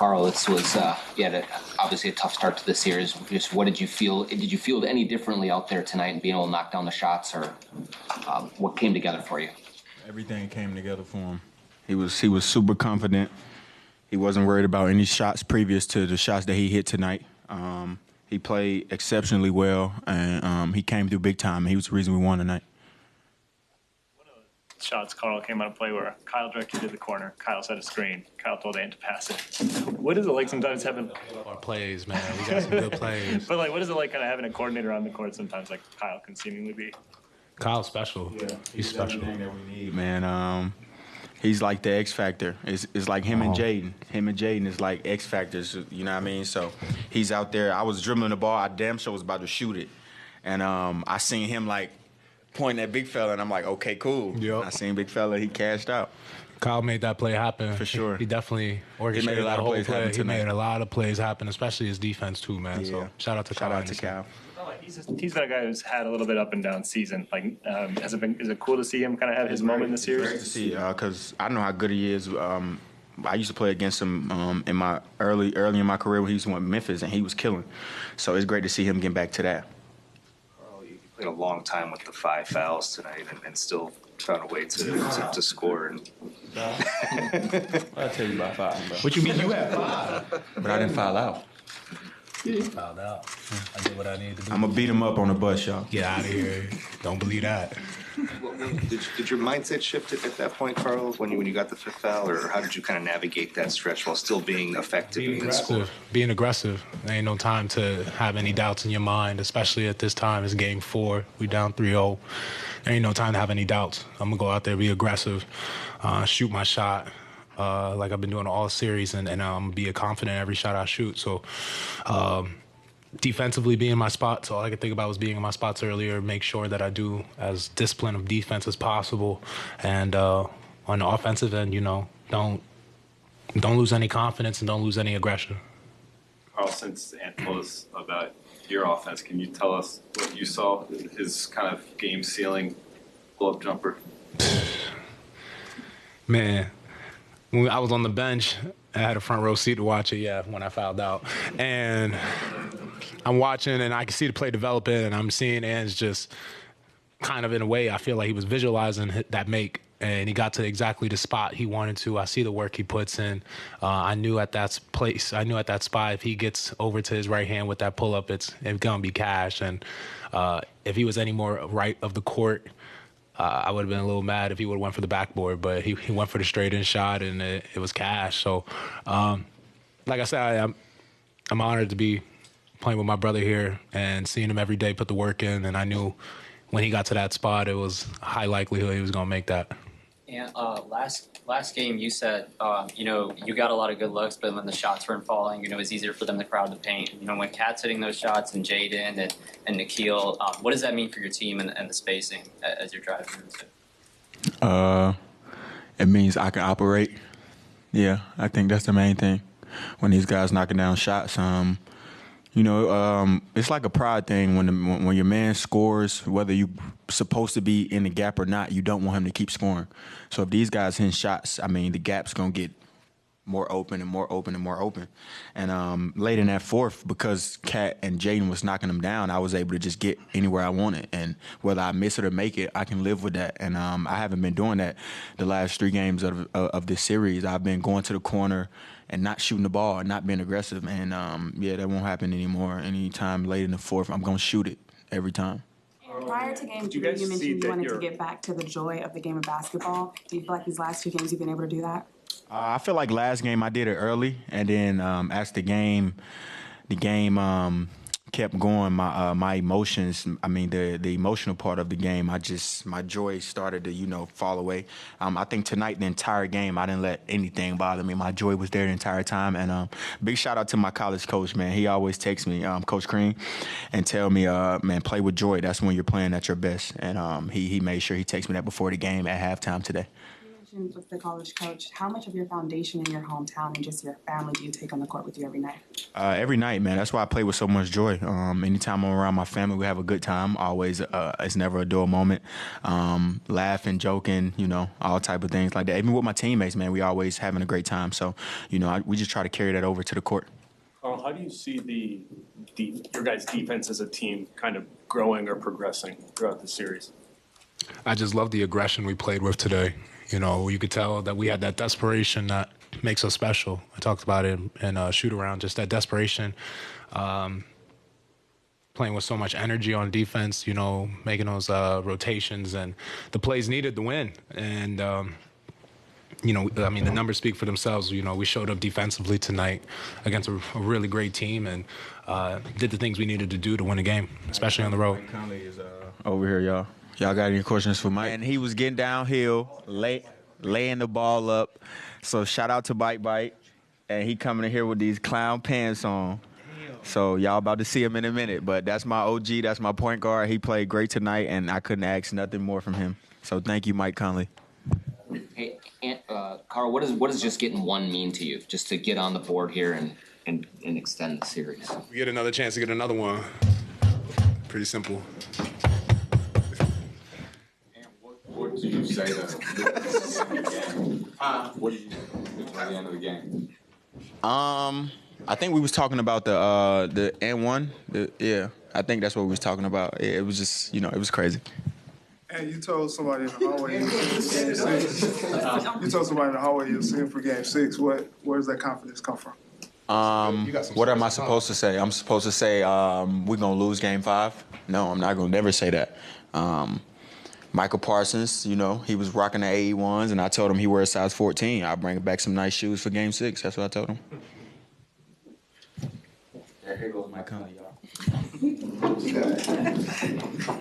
Karl, this was you had obviously a tough start to the series. Just what did you feel? Did you feel any differently out there tonight and being able to knock down the shots, or what came together for you? Everything came together for him. He was super confident. He wasn't worried about any shots previous to the shots that he hit tonight. He played exceptionally well, and he came through big time. He was the reason we won tonight. Shots Karl came out of play where Kyle directed to the corner. Kyle set a screen. Kyle told Ant to pass it. What is it like sometimes having our plays, man? We got some good plays. But like, what is it like kind of having a coordinator on the court sometimes like Kyle can seemingly be? Kyle's special. Yeah, he's special. Everything that we need, man. He's like the X factor. It's like him and Jaden. Him and Jaden is like X factors. You know what I mean? So he's out there. I was dribbling the ball. I damn sure was about to shoot it, and I seen him like pointing at big fella, and I'm like, okay, cool. Yep. I seen big fella. He cashed out. Kyle made that play happen. For sure. He definitely orchestrated that whole play. He made a lot of plays happen, especially his defense too, man. Yeah. So shout out to Kyle. Shout out to Cal. He's that guy who's had a little bit up and down season. Like, is it cool to see him kind of have his moment in the series? Great to see, because I know how good he is. I used to play against him in my early in my career when he was with Memphis, and he was killing. So it's great to see him get back to that. You played a long time with the 5 fouls tonight, and still found a way to score. And I'll tell you about 5. Bro. What you mean? You had 5, but I didn't foul out. You fouled out. I did what I needed to do. I'm gonna beat him up on the bus, y'all. Get out of here. Don't believe that. Did your mindset shift at that point, Karl, when you got the 5th foul, or how did you kind of navigate that stretch while still being effective and score? Being aggressive. There ain't no time to have any doubts in your mind, especially at this time. It's game 4. We down 3-0. There ain't no time to have any doubts. I'm gonna go out there, be aggressive, shoot my shot. Like I've been doing all series, and be confident in every shot I shoot. So defensively, be in my spots. All I could think about was being in my spots earlier, make sure that I do as disciplined of defense as possible. And on the offensive end, don't lose any confidence and don't lose any aggression. Karl, since Ant told us about your offense, can you tell us what you saw, his kind of game-sealing pull-up jumper? Man. When I was on the bench, I had a front row seat to watch it, when I fouled out. And I'm watching, and I can see the play developing, and I'm seeing Ange just kind of, in a way, I feel like he was visualizing that make, and he got to exactly the spot he wanted to. I see the work he puts in. I knew at that spot, if he gets over to his right hand with that pull-up, it's going to be cash. And if he was any more right of the court, I would have been a little mad if he would have went for the backboard, but he went for the straight-in shot, and it was cash. So, like I said, I'm honored to be playing with my brother here and seeing him every day put the work in, and I knew when he got to that spot, it was a high likelihood he was going to make that. And last game, you said, you got a lot of good looks, but when the shots weren't falling, it was easier for them to crowd the paint. When Cat's hitting those shots and Jaden and Nikhil, what does that mean for your team and the spacing as you're driving into? It means I can operate. Yeah, I think that's the main thing. When these guys knocking down shots, it's like a pride thing when your man scores, whether you supposed to be in the gap or not, you don't want him to keep scoring. So if these guys hit shots, the gap's going to get more open and more open and more open. And late in that fourth, because Cat and Jaden was knocking them down, I was able to just get anywhere I wanted. And whether I miss it or make it, I can live with that. And I haven't been doing that the last 3 games of this series. I've been going to the corner and not shooting the ball and not being aggressive. And, that won't happen anymore. Anytime late in the fourth, I'm going to shoot it every time. Prior to game 2, you mentioned you wanted to get back to the joy of the game of basketball. Do you feel like these last 2 games you've been able to do that? I feel like last game I did it early, and then as the game kept going, my emotions, the emotional part of the game, my joy started to, fall away. I think tonight, the entire game, I didn't let anything bother me. My joy was there the entire time. And big shout out to my college coach, man. He always texts me, Coach Crean, and tell me, man, play with joy. That's when you're playing at your best. And he made sure he texts me that before the game at halftime today. mentioned with the college coach, how much of your foundation in your hometown and just your family do you take on the court with you every night? Every night, man. That's why I play with so much joy. Anytime I'm around my family, we have a good time. Always, it's never a dull moment. Laughing, joking, all type of things like that. Even with my teammates, man, we always having a great time. So, we just try to carry that over to the court. Karl, how do you see your guys' defense as a team kind of growing or progressing throughout the series? I just love the aggression we played with today. You could tell that we had that desperation that makes us special. I talked about it in shoot around, just that desperation, playing with so much energy on defense, making those rotations and the plays needed to win. And, the numbers speak for themselves. We showed up defensively tonight against a really great team and did the things we needed to do to win a game, especially on the road. Mike Conley is over here, y'all. Y'all got any questions for Mike? And he was getting downhill, laying the ball up. So shout out to Bite. And he coming in here with these clown pants on. So y'all about to see him in a minute. But that's my OG. That's my point guard. He played great tonight, and I couldn't ask nothing more from him. So thank you, Mike Conley. Hey, Karl, what does just getting one mean to you? Just to get on the board here and extend the series. We get another chance to get another one. Pretty simple. What do you say to the game? What do you say at the end of the game? I think we was talking about the N1. Yeah, I think that's what we was talking about. It was just, it was crazy. And you told somebody in the hallway you were singing for Game 6. Where does that confidence come from? What am I supposed to say? I'm supposed to say we're going to lose Game 5? No, I'm not going to never say that. Micah Parsons, he was rocking the AE1s, and I told him he wears size 14. I'll bring back some nice shoes for Game 6. That's what I told him. Here goes Mike Conley, y'all.